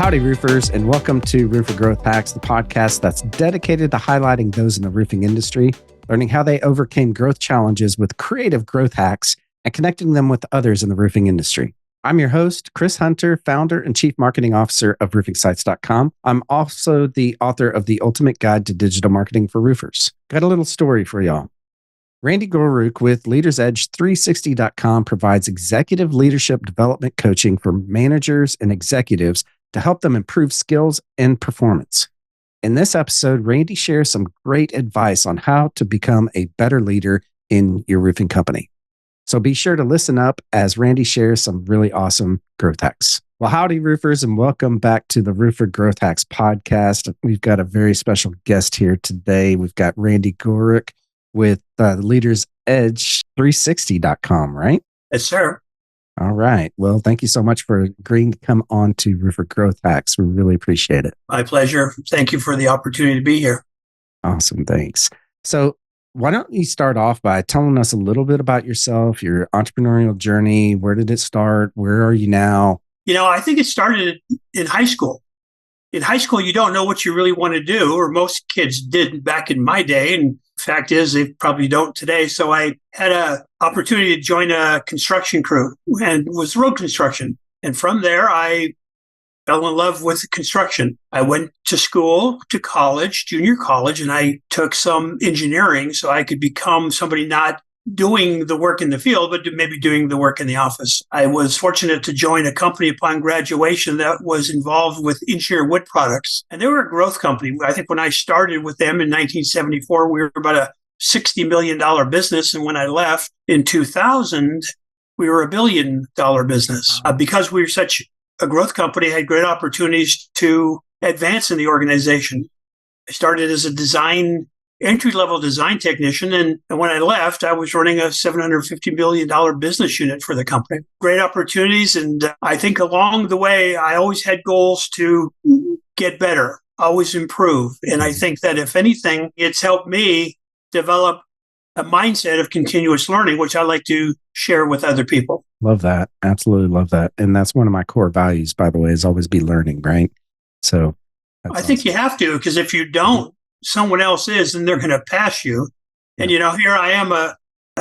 howdy, roofers, and welcome to Roofer Growth Hacks, the podcast that's dedicated to highlighting those in the roofing industry, learning how they overcame growth challenges with creative growth hacks, and connecting them with others in the roofing industry. I'm your host, Chris Hunter, founder and chief marketing officer of roofingsites.com. I'm also the author of The Ultimate Guide to Digital Marketing for Roofers. Got a little story for y'all. Randy Goruk with LeadersEdge360.com provides executive leadership development coaching for managers and executives to help them improve skills and performance. In this episode, Randy shares some great advice on how to become a better leader in your roofing company. So be sure to listen up as Randy shares some really awesome growth hacks. Well, howdy, roofers, and welcome back to the Roofer Growth Hacks podcast. We've got a very special guest here today. We've got Randy Goruk with LeadersEdge360.com, right? Yes, sir. All right. Well, thank you so much for agreeing to come on to Roofer Growth Hacks. We really appreciate it. My pleasure. Thank you for the opportunity to be here. Awesome. Thanks. So why don't you start off by telling us a little bit about yourself, your entrepreneurial journey? Where did it start? Where are you now? I think it started in high school. In high school, you don't know what you really want to do, or most kids did back in my day. And fact is, they probably don't today. So I had an opportunity to join a construction crew, and it was road construction. And from there, I fell in love with construction. I went to school, to college, junior college, and I took some engineering so I could become somebody not doing the work in the field, but maybe doing the work in the office. I was fortunate to join a company upon graduation that was involved with engineered wood products. And they were a growth company. I think when I started with them in 1974, we were about a $60 million business. And when I left in 2000, we were a $1 billion business. Because we were such a growth company, I had great opportunities to advance in the organization. I started as a entry-level design technician. And when I left, I was running a $750 million business unit for the company. Great opportunities. And I think along the way, I always had goals to get better, always improve. And I think that if anything, it's helped me develop a mindset of continuous learning, which I like to share with other people. Love that. Absolutely love that. And that's one of my core values, by the way, is always be learning, right? So I think you have to, because if you don't, someone else is, and they're going to pass you. And, here I am, a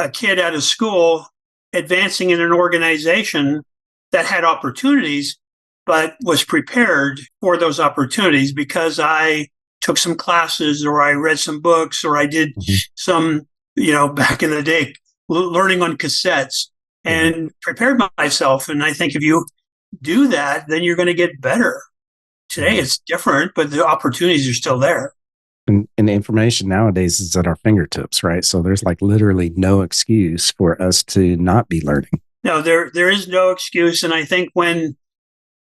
kid out of school advancing in an organization that had opportunities, but was prepared for those opportunities because I took some classes, or I read some books, or I did some, back in the day, learning on cassettes, and prepared myself. And I think if you do that, then you're going to get better. Today it's different, but the opportunities are still there. And the information nowadays is at our fingertips, right? So there's like literally no excuse for us to not be learning. No, there is no excuse. And I think when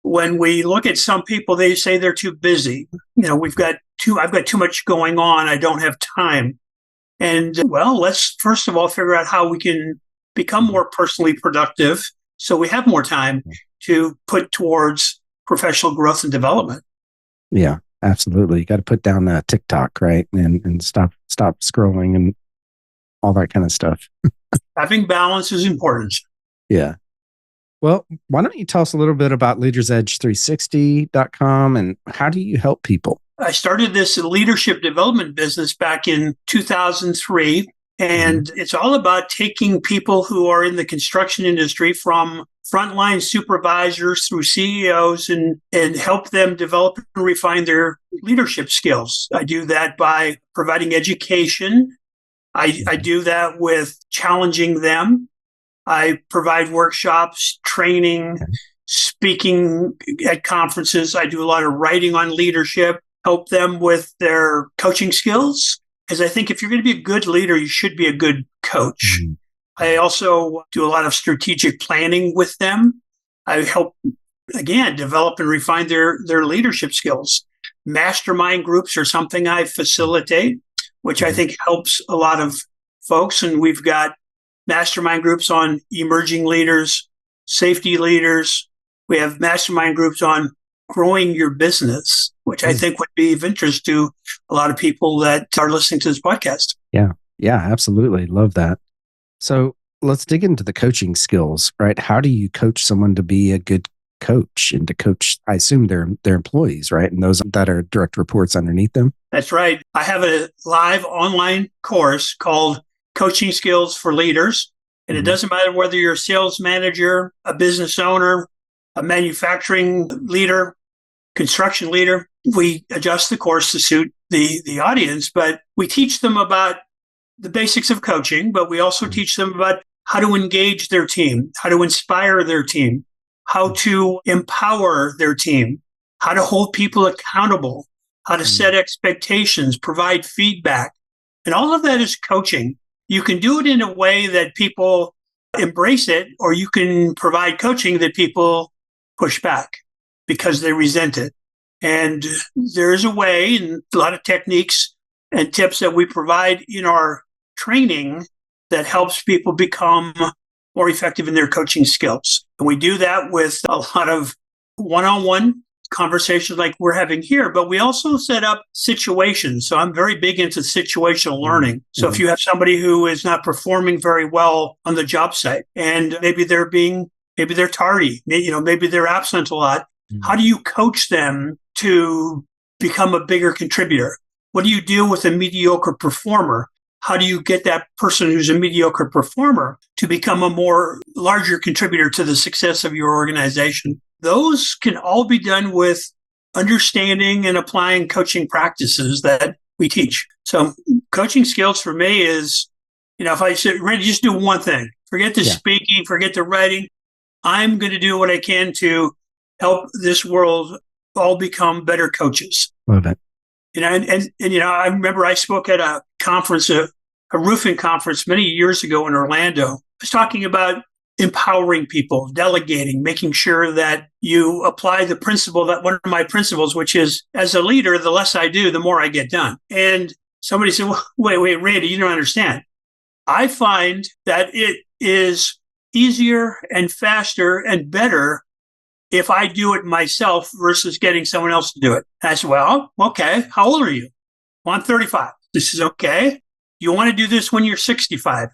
we look at some people, they say they're too busy. I've got too much going on. I don't have time. And well, let's first of all figure out how we can become more personally productive so we have more time to put towards professional growth and development. Yeah. Absolutely. You got to put down TikTok, right? And stop scrolling and all that kind of stuff. Having balance is important. Yeah. Well, why don't you tell us a little bit about LeadersEdge360.com and how do you help people? I started this leadership development business back in 2003. And it's all about taking people who are in the construction industry from frontline supervisors through CEOs and help them develop and refine their leadership skills. I do that by providing education. I do that with challenging them. I provide workshops, training, speaking at conferences. I do a lot of writing on leadership, help them with their coaching skills. Because I think if you're going to be a good leader, you should be a good coach. I also do a lot of strategic planning with them. I help, again, develop and refine their leadership skills. Mastermind groups are something I facilitate, which I think helps a lot of folks. And we've got mastermind groups on emerging leaders, safety leaders. We have mastermind groups on growing your business, which I think would be of interest to a lot of people that are listening to this podcast. Yeah, absolutely. Love that. So let's dig into the coaching skills, right? How do you coach someone to be a good coach and to coach, I assume their employees, right? And those that are direct reports underneath them. That's right. I have a live online course called Coaching Skills for Leaders. And it doesn't matter whether you're a sales manager, a business owner, a manufacturing leader, construction leader. We adjust the course to suit the audience, but we teach them about the basics of coaching, but we also teach them about how to engage their team, how to inspire their team, how to empower their team, how to hold people accountable, how to set expectations, provide feedback. And all of that is coaching. You can do it in a way that people embrace it, or you can provide coaching that people push back because they resent it. And there's a way and a lot of techniques and tips that we provide in our training that helps people become more effective in their coaching skills. And we do that with a lot of one-on-one conversations like we're having here, but we also set up situations. So I'm very big into situational learning. So if you have somebody who is not performing very well on the job site and maybe they're tardy, maybe they're absent a lot, how do you coach them to become a bigger contributor? What do you do with a mediocre performer? How do you get that person who's a mediocre performer to become a more larger contributor to the success of your organization? Those can all be done with understanding and applying coaching practices that we teach. So coaching skills for me is, if I said, Randy, just do one thing, forget the speaking, forget the writing. I'm going to do what I can to help this world all become better coaches. Love it. I remember I spoke at a conference, a roofing conference many years ago in Orlando. I was talking about empowering people, delegating, making sure that you apply the principle that one of my principles, which is as a leader, the less I do, the more I get done. And somebody said, well, wait, Randy, you don't understand. I find that it is easier and faster and better if I do it myself versus getting someone else to do it. And I said, well, okay, how old are you? Well, I'm 35. This is okay. You want to do this when you're 65?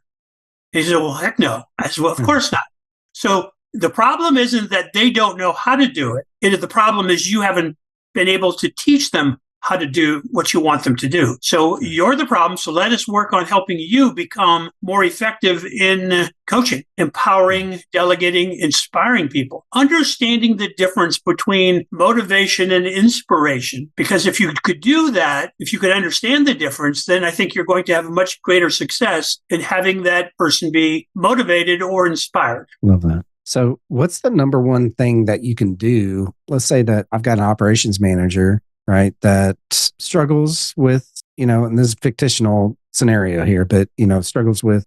He said, well, heck no. I said, well, of course not. So the problem isn't that they don't know how to do it. The problem is you haven't been able to teach them how to do what you want them to do. So you're the problem. So let us work on helping you become more effective in coaching, empowering, delegating, inspiring people, understanding the difference between motivation and inspiration. Because if you could do that, if you could understand the difference, then I think you're going to have a much greater success in having that person be motivated or inspired. Love that. So what's the number one thing that you can do? Let's say that I've got an operations manager, right, that struggles with, and this is a fictional scenario here, but, struggles with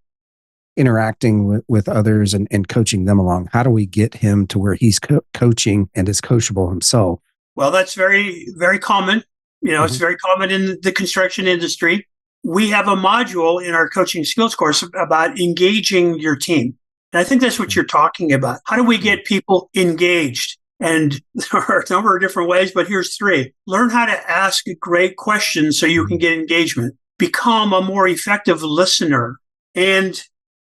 interacting with others and coaching them along. How do we get him to where he's coaching and is coachable himself? Well, that's very, very common. It's very common in the construction industry. We have a module in our coaching skills course about engaging your team. And I think that's what you're talking about. How do we get people engaged? And there are a number of different ways, but here's 3. Learn how to ask great questions so you can get engagement. Become a more effective listener. And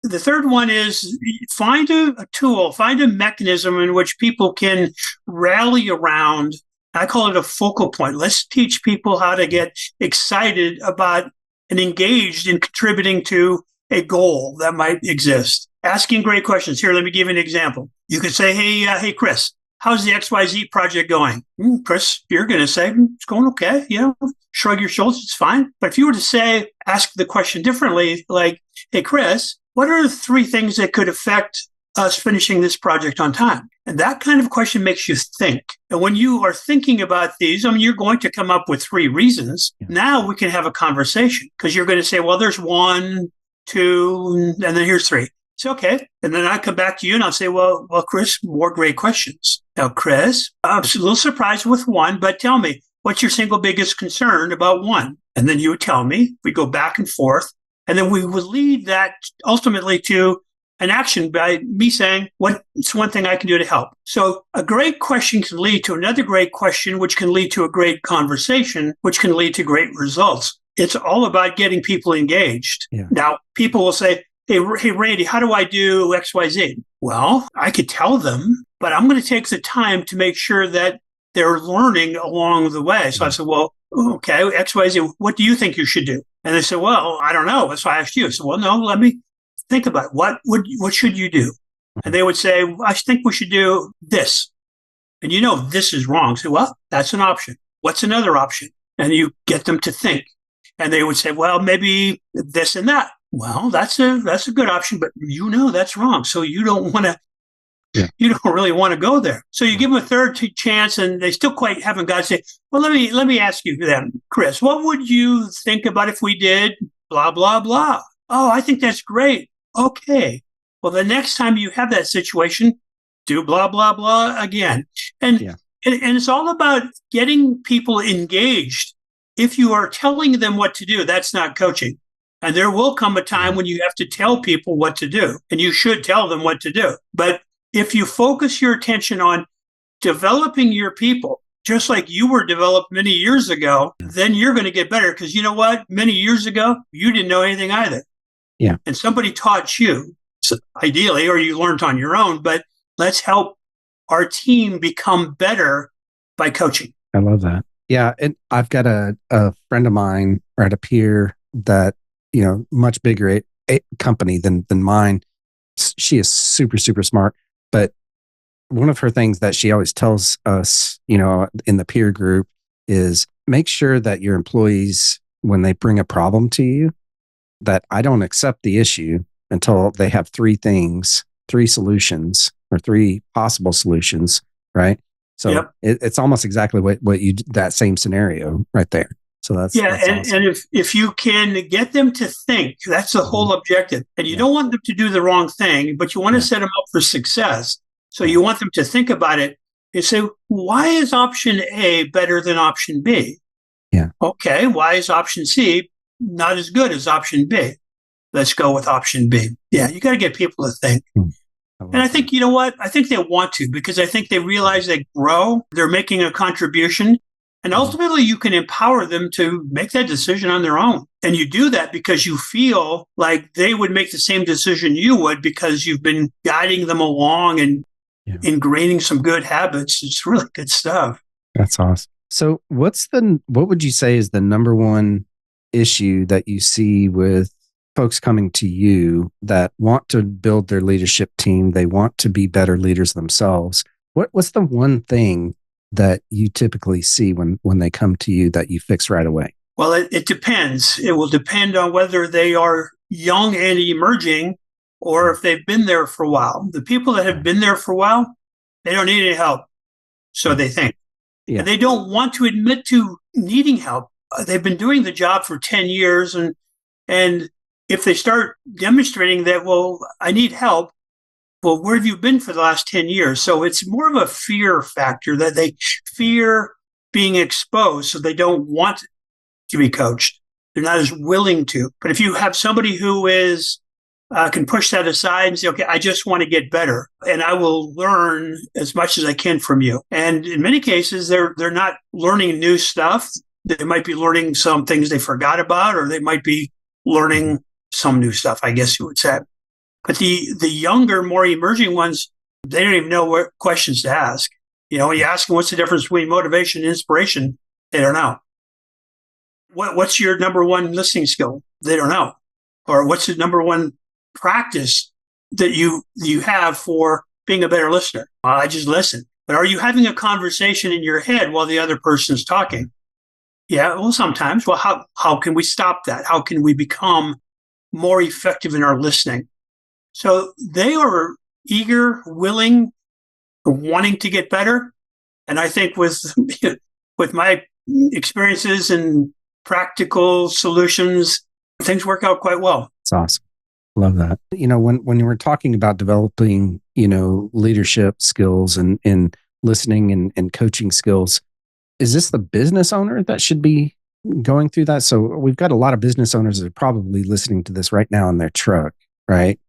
the third one is find a tool, find a mechanism in which people can rally around. I call it a focal point. Let's teach people how to get excited about and engaged in contributing to a goal that might exist. Asking great questions. Here, let me give you an example. You could say, hey, Chris, how's the XYZ project going? Chris, you're going to say, it's going okay. Shrug your shoulders. It's fine. But if you were to ask the question differently, like, hey, Chris, what are the 3 things that could affect us finishing this project on time? And that kind of question makes you think. And when you are thinking about these, you're going to come up with 3 reasons. Now we can have a conversation because you're going to say, well, there's 1, 2, and then here's 3. It's okay. And then I come back to you and I'll say, well, Chris, more great questions. Now, Chris, I'm a little surprised with 1, but tell me, what's your single biggest concern about 1? And then you would tell me, we go back and forth, and then we would lead that ultimately to an action by me saying, what's one thing I can do to help? So a great question can lead to another great question, which can lead to a great conversation, which can lead to great results. It's all about getting people engaged. Yeah. Now, people will say, Hey, Randy, how do I do XYZ? Well, I could tell them, but I'm going to take the time to make sure that they're learning along the way. So I said, well, okay, XYZ, what do you think you should do? And they said, well, I don't know. So I asked you. I said, well, no, let me think about it. What should you do? And they would say, I think we should do this. And this is wrong. So, well, that's an option. What's another option? And you get them to think. And they would say, well, maybe this and that. Well, that's a good option, but that's wrong. So you don't want to, you don't really want to go there. So you give them a third chance, and they still quite haven't got to say, well, let me ask you then, Chris, what would you think about if we did blah, blah, blah? Oh, I think that's great. Okay. Well, the next time you have that situation, do blah, blah, blah again. And it's all about getting people engaged. If you are telling them what to do, that's not coaching. And there will come a time when you have to tell people what to do, and you should tell them what to do. But if you focus your attention on developing your people, just like you were developed many years ago, then you're going to get better. Because you know what? Many years ago, you didn't know anything either. Yeah. And somebody taught you, ideally, or you learned on your own. But let's help our team become better by coaching. I love that. Yeah. And I've got a friend of mine, right, a peer that, much bigger company than mine. She is super, super smart. But one of her things that she always tells us, in the peer group is make sure that your employees, when they bring a problem to you, that I don't accept the issue until they have three solutions or three possible solutions, right? So it's almost exactly what you, that same scenario right there. So that's awesome. And if you can get them to think, that's the whole objective. And you don't want them to do the wrong thing, but you want to set them up for success. So you want them to think about it and say, why is option A better than option B? Yeah. Okay, why is option C not as good as option B? Let's go with option B. Yeah, you got to get people to think. And I think, you know what? I think they want to, because I think they realize they grow, they're making a contribution. And ultimately, you can empower them to make that decision on their own. And you do that because you feel like they would make the same decision you would, because you've been guiding them along and ingraining some good habits. It's really good stuff. That's awesome. So what would you say is the number one issue that you see with folks coming to you that want to build their leadership team? They want to be better leaders themselves. What's the one thing that you typically see when they come to you that you fix right away? Well, it depends. It will depend on whether they are young and emerging or if they've been there for a while. The people that have been there for a while, they don't need any help. So they think. Yeah. And they don't want to admit to needing help. They've been doing the job for 10 years. And if they start demonstrating that, well, I need help, well, where have you been for the last 10 years? So it's more of a fear factor, that they fear being exposed, so they don't want to be coached. They're not as willing to. But if you have somebody who is can push that aside and say, okay, I just want to get better, and I will learn as much as I can from you. And in many cases, they're not learning new stuff. They might be learning some things they forgot about, or they might be learning some new stuff, I guess you would say. But the younger, more emerging ones, they don't even know what questions to ask. You ask them, what's the difference between motivation and inspiration? They don't know. What's your number one listening skill? They don't know. Or what's the number one practice that you have for being a better listener? I just listen. But are you having a conversation in your head while the other person's talking? Yeah, well, sometimes. Well, how can we stop that? How can we become more effective in our listening? So they are eager, willing, wanting to get better. And I think with my experiences and practical solutions, things work out quite well. It's awesome. Love that. When you were talking about developing, leadership skills and listening and coaching skills, is this the business owner that should be going through that? So we've got a lot of business owners that are probably listening to this right now in their truck, right?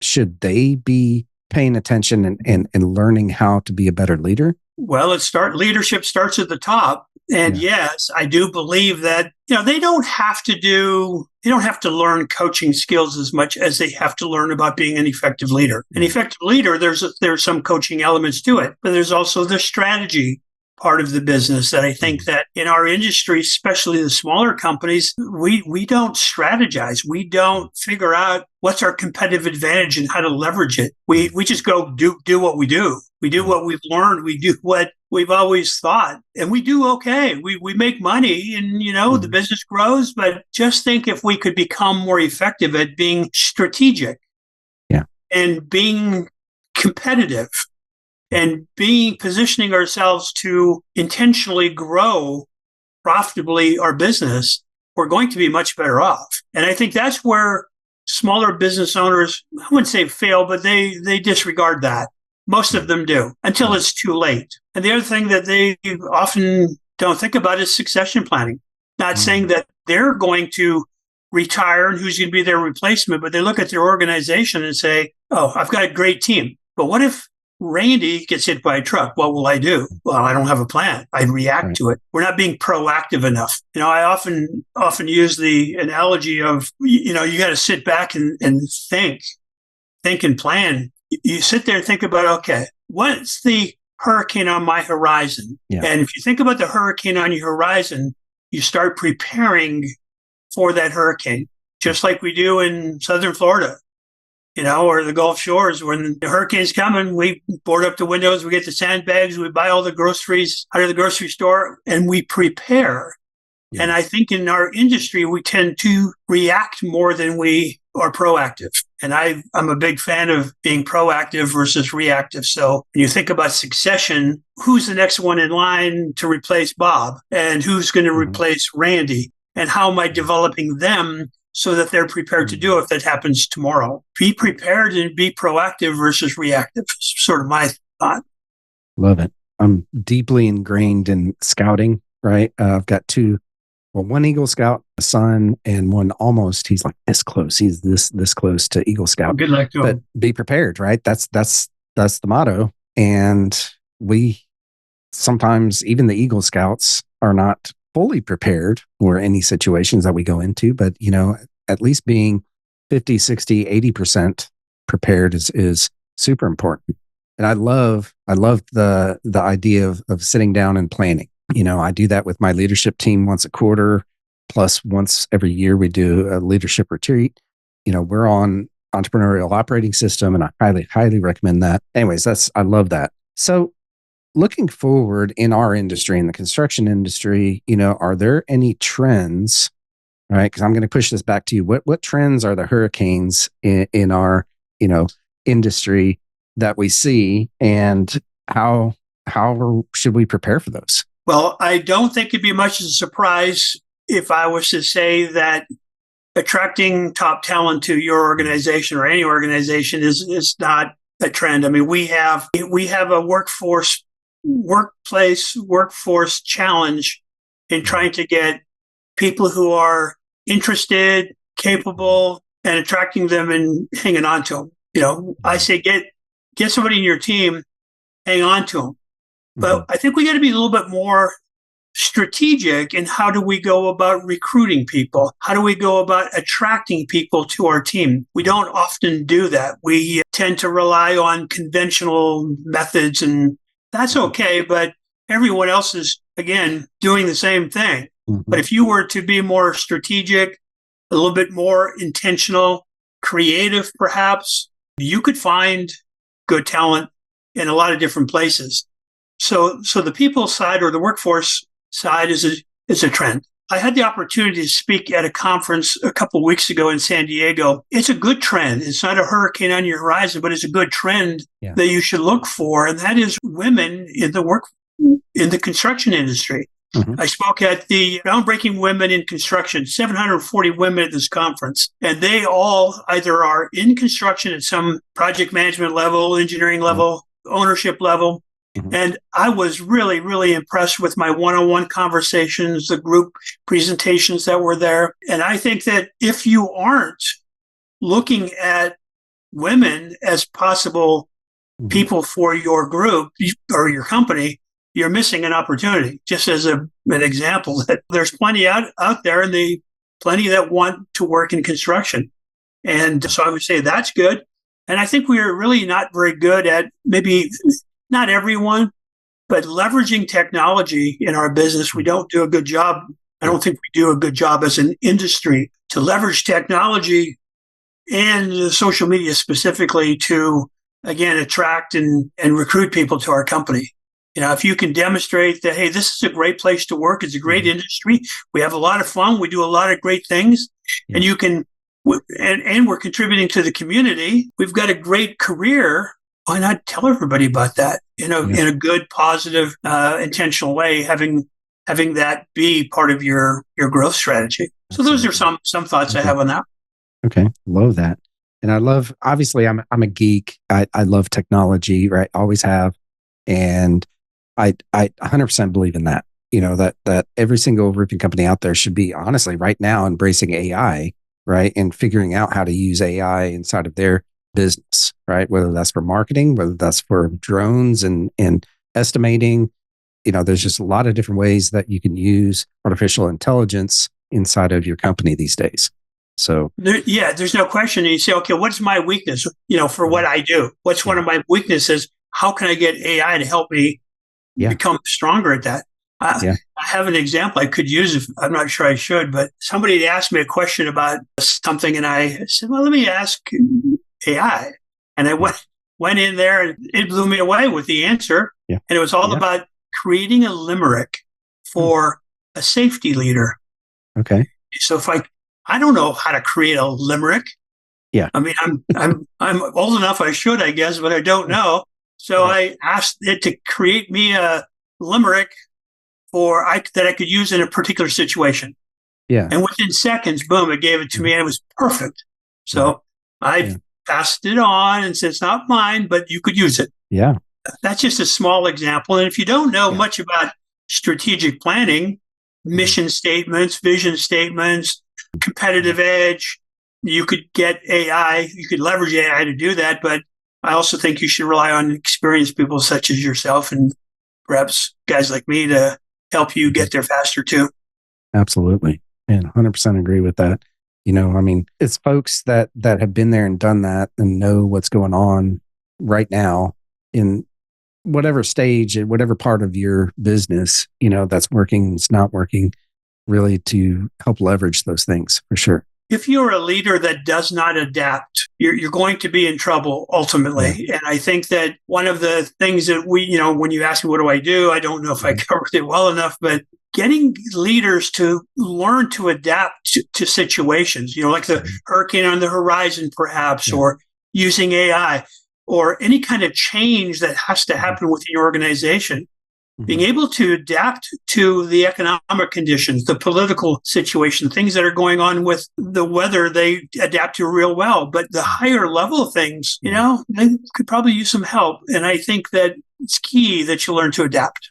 Should they be paying attention and learning how to be a better leader? Well, leadership starts at the top. And yes, I do believe that, they don't have to learn coaching skills as much as they have to learn about being an effective leader. An effective leader, there's some coaching elements to it, but there's also the strategy part of the business that I think that in our industry, especially the smaller companies, we don't strategize. We don't figure out what's our competitive advantage and how to leverage it. We just go do what we do. We do what we've learned. We do what we've always thought, and we do okay. We make money, and the business grows. But just think if we could become more effective at being strategic, and being competitive, and positioning ourselves to intentionally grow profitably our business, we're going to be much better off. And I think that's where smaller business owners, I wouldn't say fail, but they disregard that. Most of them do until it's too late. And the other thing that they often don't think about is succession planning. Not saying that they're going to retire and who's going to be their replacement, but they look at their organization and say, oh, I've got a great team. But what if Randy gets hit by a truck? What will I do? Well, I don't have a plan. I react to it. We're not being proactive enough. I often use the analogy of, you got to sit back and think and plan. You sit there and think about, okay, what's the hurricane on my horizon? Yeah. And if you think about the hurricane on your horizon, you start preparing for that hurricane, just like we do in Southern Florida, or the Gulf Shores. When the hurricane's coming, we board up the windows, we get the sandbags, we buy all the groceries out of the grocery store, and we prepare. Yeah. And I think in our industry, we tend to react more than we are proactive. And I'm a big fan of being proactive versus reactive. So when you think about succession, who's the next one in line to replace Bob? And who's going to replace Randy? And how am I developing them so that they're prepared to do it if that happens tomorrow? Be prepared and be proactive versus reactive. Sort of my thought. Love it. I'm deeply ingrained in scouting, right? I've got one Eagle Scout, a son, and one he's like this close. He's this close to Eagle Scout. Good luck to him. But be prepared, right? That's the motto. And we sometimes, even the Eagle Scouts, are not fully prepared for any situations that we go into, but at least being 50, 60, 80% prepared is super important. And I love the idea of sitting down and planning. I do that with my leadership team once a quarter, plus once every year we do a leadership retreat. We're on Entrepreneurial Operating System, and I highly, highly recommend that. Anyways, I love that. So looking forward in our industry, in the construction industry, are there any trends, right? Because I'm going to push this back to you. What trends are the hurricanes in our, industry that we see, and how should we prepare for those? Well, I don't think it'd be much of a surprise if I was to say that attracting top talent to your organization or any organization is not a trend. I mean, we have a workforce challenge in trying to get people who are interested, capable, and attracting them and hanging on to them. I say get somebody in your team, hang on to them. But I think we got to be a little bit more strategic in how do we go about recruiting people? How do we go about attracting people to our team? We don't often do that. We tend to rely on conventional methods, and that's okay, but everyone else is, again, doing the same thing. But if you were to be more strategic, a little bit more intentional, creative, perhaps, you could find good talent in a lot of different places. So the people side or the workforce side is a trend. I had the opportunity to speak at a conference a couple of weeks ago in San Diego. It's a good trend. It's not a hurricane on your horizon, but it's a good trend that you should look for. And that is women in the construction industry. I spoke at the Groundbreaking Women in Construction, 740 women at this conference, and they all either are in construction at some project management level, engineering level, ownership level. And I was really, really impressed with my one-on-one conversations, the group presentations that were there. And I think that if you aren't looking at women as possible people for your group or your company, you're missing an opportunity. Just as an example, that there's plenty out there, and plenty that want to work in construction. And so I would say that's good. And I think we are really not very good at, maybe not everyone, but leveraging technology in our business. We don't do a good job. I don't think we do a good job as an industry to leverage technology and social media specifically to, again, attract and recruit people to our company. If you can demonstrate that, hey, this is a great place to work, it's a great industry, we have a lot of fun, we do a lot of great things, and you can, and we're contributing to the community, we've got a great career, why not tell everybody about that in a good, positive, intentional way, having that be part of your growth strategy. So those are some thoughts I have on that. Okay. Love that. And obviously I'm a geek. I love technology, right? Always have. And I 100% believe in that, that every single roofing company out there should be honestly right now embracing AI, right? And figuring out how to use AI inside of their business, right? Whether that's for marketing, whether that's for drones and estimating, there's just a lot of different ways that you can use artificial intelligence inside of your company these days. So there's no question. And you say, okay, what's my weakness? For what I do, what's one of my weaknesses? How can I get AI to help me become stronger at that? I have an example I could use. If I'm not sure I should, but somebody had asked me a question about something, and I said, well, let me ask AI. And I went in there, and it blew me away with the answer. Yeah. And it was all about creating a limerick for a safety leader. Okay. So if I don't know how to create a limerick. Yeah. I mean, I'm old enough, I should, I guess, but I don't know. So I asked it to create me a limerick that I could use in a particular situation. Yeah. And within seconds, boom, it gave it to me, and it was perfect. So I passed it on and said, it's not mine, but you could use it. Yeah. That's just a small example. And if you don't know much about strategic planning, mission statements, vision statements, competitive edge, you could get AI, you could leverage AI to do that. But I also think you should rely on experienced people such as yourself and perhaps guys like me to help you get there faster too. Absolutely. And 100% agree with that. It's folks that have been there and done that and know what's going on right now in whatever stage and whatever part of your business, that's working, it's not working, really to help leverage those things for sure. If you're a leader that does not adapt, you're going to be in trouble ultimately. Yeah. And I think that one of the things that when you ask me, what do? I don't know if I covered it well enough, but getting leaders to learn to adapt to situations, like the hurricane on the horizon, perhaps, or using AI, or any kind of change that has to happen within your organization. Being able to adapt to the economic conditions, the political situation, things that are going on with the weather, they adapt to real well. But the higher level things, they could probably use some help. And I think that it's key that you learn to adapt.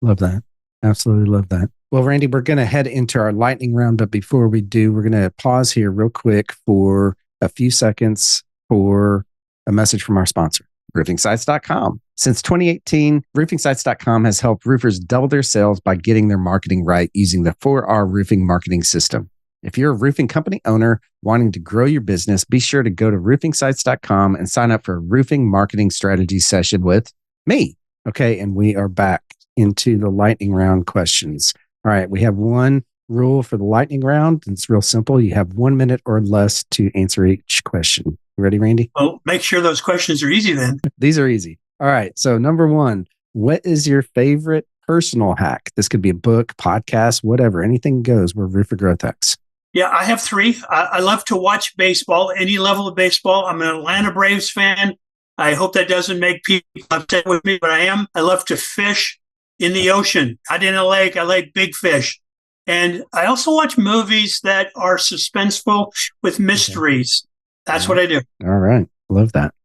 Love that. Absolutely love that. Well, Randy, we're going to head into our lightning round. But before we do, we're going to pause here real quick for a few seconds for a message from our sponsor, roofingsites.com. Since 2018, roofingsites.com has helped roofers double their sales by getting their marketing right using the 4R roofing marketing system. If you're a roofing company owner wanting to grow your business, be sure to go to roofingsites.com and sign up for a roofing marketing strategy session with me. Okay, and we are back into the lightning round questions. All right, we have one rule for the lightning round. It's real simple. You have 1 minute or less to answer each question. You ready, Randy? Well, make sure those questions are easy then. These are easy. All right. So number one, what is your favorite personal hack? This could be a book, podcast, whatever. Anything goes. We're Roofer Growth Hacks. Yeah, I have three. I love to watch baseball, any level of baseball. I'm an Atlanta Braves fan. I hope that doesn't make people upset with me, but I am. I love to fish in the ocean, not in a lake. I like big fish. And I also watch movies that are suspenseful with mysteries. That's what I do. All right. Love that.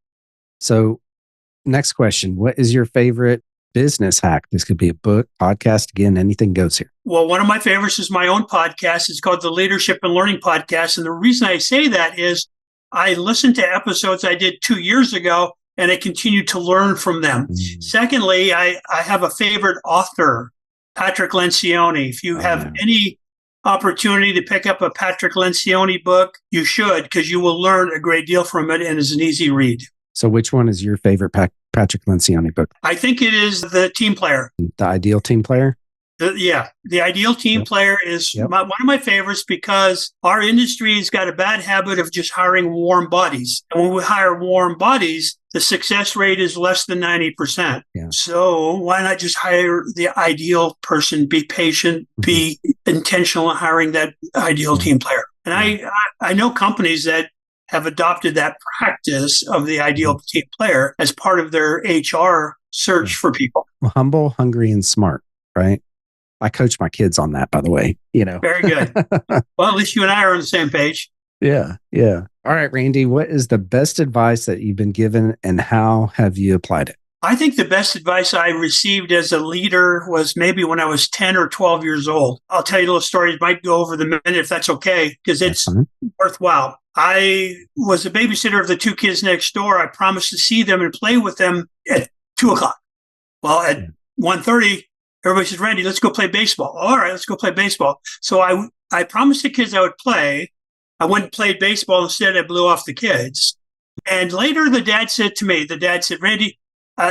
So next question. What is your favorite business hack? This could be a book, podcast. Again, anything goes here. Well, one of my favorites is my own podcast. It's called the Leadership and Learning Podcast. And the reason I say that is I listened to episodes I did 2 years ago, and I continue to learn from them. Secondly, I have a favorite author, Patrick Lencioni. If you have any opportunity to pick up a Patrick Lencioni book, you should, because you will learn a great deal from it, and it's an easy read. So which one is your favorite Patrick Lencioni book? I think it is The Team Player. The Ideal Team Player? The Ideal Team Player is one of my favorites, because our industry has got a bad habit of just hiring warm bodies. And when we hire warm bodies, the success rate is less than 90%. Yeah. So why not just hire the ideal person, be patient, be intentional in hiring that ideal team player? And I know companies that have adopted that practice of the ideal team player as part of their HR search for people. Well, humble, hungry, and smart, right? I coach my kids on that, by the way, Very good. Well, at least you and I are on the same page. Yeah. All right, Randy, what is the best advice that you've been given, and how have you applied it? I think the best advice I received as a leader was maybe when I was 10 or 12 years old. I'll tell you a little story. It might go over the minute if that's okay, because it's worthwhile. I was a babysitter of the two kids next door. I promised to see them and play with them at 2:00. Well, at 1:30, everybody says, Randy, let's go play baseball. All right, let's go play baseball. So I promised the kids I would play. I went and played baseball. Instead, I blew off the kids. And later, the dad said, Randy,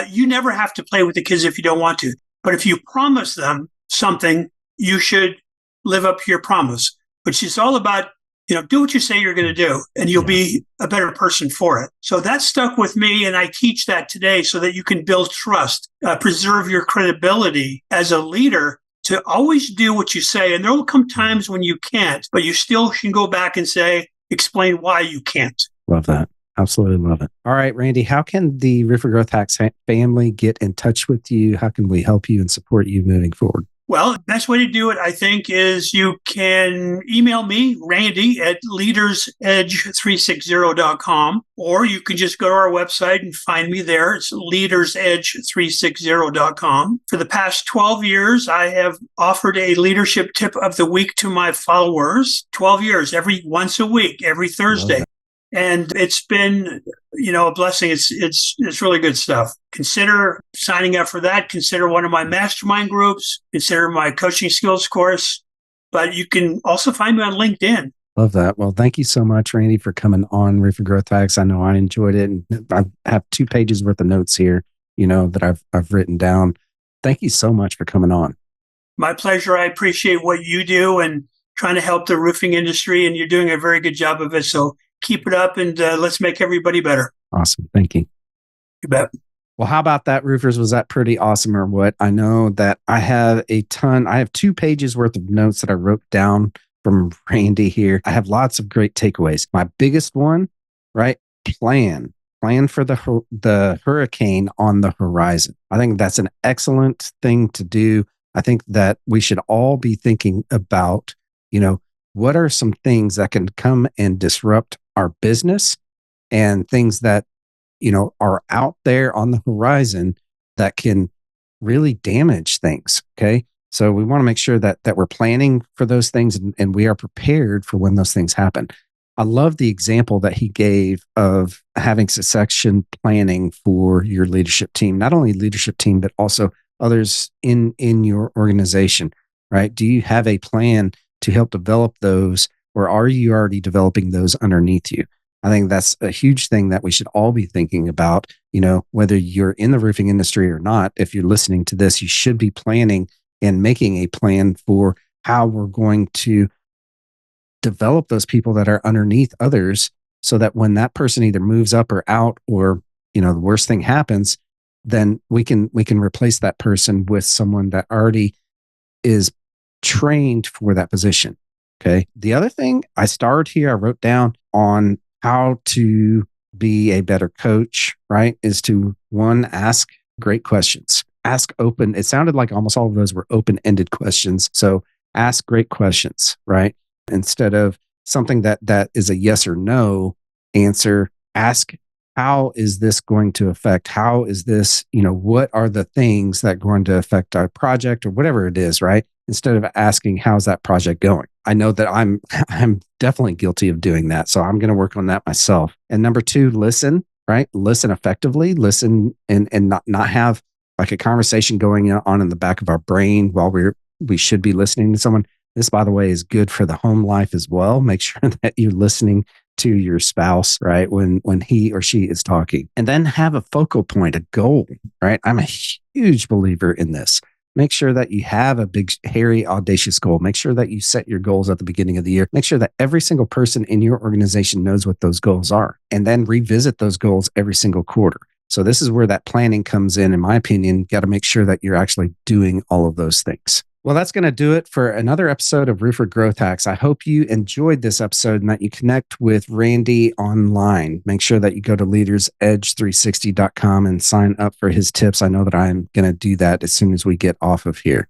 you never have to play with the kids if you don't want to. But if you promise them something, you should live up to your promise, which is all about, do what you say you're going to do, and you'll be a better person for it. So that stuck with me, and I teach that today so that you can build trust, preserve your credibility as a leader, to always do what you say. And there will come times when you can't, but you still can go back and explain why you can't. Love that. Absolutely love it. All right, Randy, how can the Roofer Growth Hacks family get in touch with you? How can we help you and support you moving forward? Well, the best way to do it, I think, is you can email me, Randy, at leadersedge360.com, or you can just go to our website and find me there. It's leadersedge360.com. For the past 12 years, I have offered a leadership tip of the week to my followers. 12 years, once a week, every Thursday. And it's been, a blessing. It's really good stuff. Consider signing up for that. Consider one of my mastermind groups. Consider my coaching skills course. But you can also find me on LinkedIn. Love that. Well, thank you so much, Randy, for coming on Roofer Growth Hacks. I know I enjoyed it. And I have 2 pages worth of notes here, that I've written down. Thank you so much for coming on. My pleasure. I appreciate what you do and trying to help the roofing industry. And you're doing a very good job of it. So keep it up, and let's make everybody better. Awesome. Thank you. You bet. Well, how about that, roofers? Was that pretty awesome or what? I know that I have 2 pages worth of notes that I wrote down from Randy here. I have lots of great takeaways. My biggest one, right? Plan for the hurricane on the horizon. I think that's an excellent thing to do. I think that we should all be thinking about, what are some things that can come and disrupt our business, and things that, are out there on the horizon that can really damage things. Okay. So we want to make sure that we're planning for those things, and we are prepared for when those things happen. I love the example that he gave of having succession planning for your leadership team, not only leadership team, but also others in your organization, right? Do you have a plan to help develop those, or are you already developing those underneath you? I think that's a huge thing that we should all be thinking about, whether you're in the roofing industry or not. If you're listening to this, you should be planning and making a plan for how we're going to develop those people that are underneath others, so that when that person either moves up or out, or, the worst thing happens, then we can replace that person with someone that already is trained for that position. Okay. The other thing I wrote down on how to be a better coach, right, is to, 1, ask great questions. Ask open. It sounded like almost all of those were open-ended questions. So ask great questions, right? Instead of something that is a yes or no answer, ask, how is this going to affect? How is this, what are the things that are going to affect our project, or whatever it is, right? Instead of asking, how's that project going? I know that I'm definitely guilty of doing that. So I'm going to work on that myself. And number 2, listen. right? Listen effectively, listen and not have like a conversation going on in the back of our brain while we should be listening to someone. This, by the way, is good for the home life as well. Make sure that you're listening to your spouse, right? When he or she is talking. And then have a focal point, a goal, right? I'm a huge believer in this. Make sure that you have a big, hairy, audacious goal. Make sure that you set your goals at the beginning of the year. Make sure that every single person in your organization knows what those goals are, and then revisit those goals every single quarter. So this is where that planning comes in my opinion. Got to make sure that you're actually doing all of those things. Well, that's going to do it for another episode of Roofer Growth Hacks. I hope you enjoyed this episode and that you connect with Randy online. Make sure that you go to leadersedge360.com and sign up for his tips. I know that I'm going to do that as soon as we get off of here.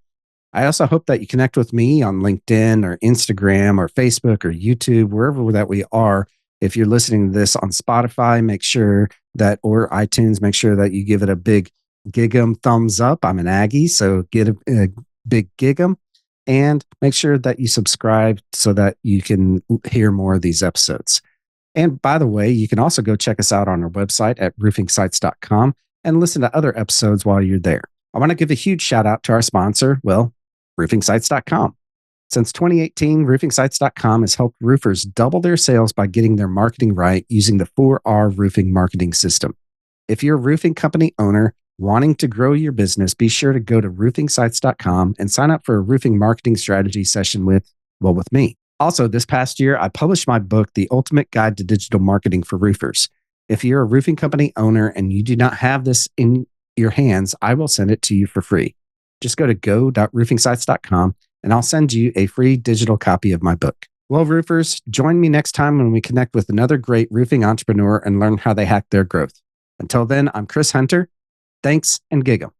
I also hope that you connect with me on LinkedIn or Instagram or Facebook or YouTube, wherever that we are. If you're listening to this on Spotify, make sure that, or iTunes, make sure that you give it a big gig'em thumbs up. I'm an Aggie, so get a big gig'em, and make sure that you subscribe so that you can hear more of these episodes. And by the way, you can also go check us out on our website at roofingsites.com and listen to other episodes while you're there. I want to give a huge shout out to our sponsor, roofingsites.com. Since 2018, roofingsites.com has helped roofers double their sales by getting their marketing right using the 4R roofing marketing system. If you're a roofing company owner wanting to grow your business, be sure to go to roofingsites.com and sign up for a roofing marketing strategy session with me. Also, this past year, I published my book, The Ultimate Guide to Digital Marketing for Roofers. If you're a roofing company owner and you do not have this in your hands, I will send it to you for free. Just go to go.roofingsites.com and I'll send you a free digital copy of my book. Well, roofers, join me next time when we connect with another great roofing entrepreneur and learn how they hack their growth. Until then, I'm Chris Hunter. Thanks and gig 'em.